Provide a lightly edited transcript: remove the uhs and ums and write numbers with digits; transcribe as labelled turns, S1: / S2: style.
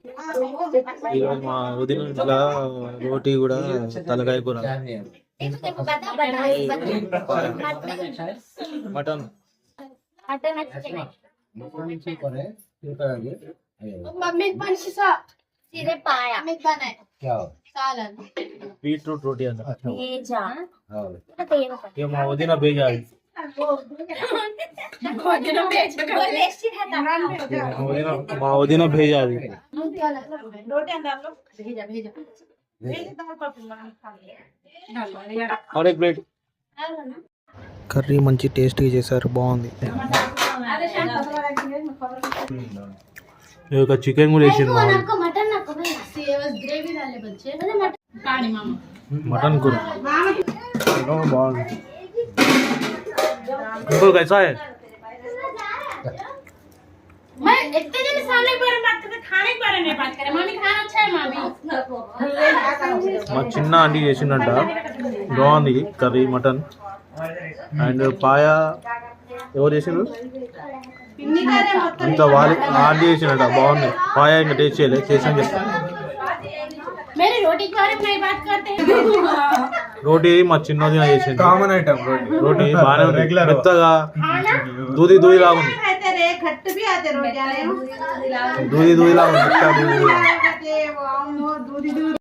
S1: ఈరోజు మా వదిన ఇంట్లో రోటీ కూడా తలకాయ కూర మటన్ బీట్రూట్ రోటీ అంట మా వదిన బేజా మా వదిన భేజా అది ప్లేట్ కర్రీ మంచి టేస్ట్గా చేశారు, బాగుంది. చికెన్ కూడా వేసింది, మటన్ కూర బాగుంది. अंकल कैसा है?
S2: मैं इतने दिन सामने पर बात करते खाने के बारे में बात करें। मम्मी खाना अच्छा है मामी।
S1: మా చిన్న ఆంటీ చేసిందంట, బాగుంది కర్రీ మటన్. అండ్ పాయ ఎవరు చేసిండ్రు అంత వాళ్ళు ఆంటీ చేసిందంట, బాగుంది పాయ. ఇంకా టేస్ట్ చేయలేదు, చేసాను చెప్తాను.
S2: मेरी रोटी के बारे में नहीं बात करते।
S1: రోటీ మా చిన్నదిన చేసింది,
S3: కామన్ ఐటమ్
S1: రోటీ బాగానే ఉంది, మెత్తగా దూది దూది లాగా ఉంది, దూది దూది లాగా ఉంది, మెత్తగా దూది దూది.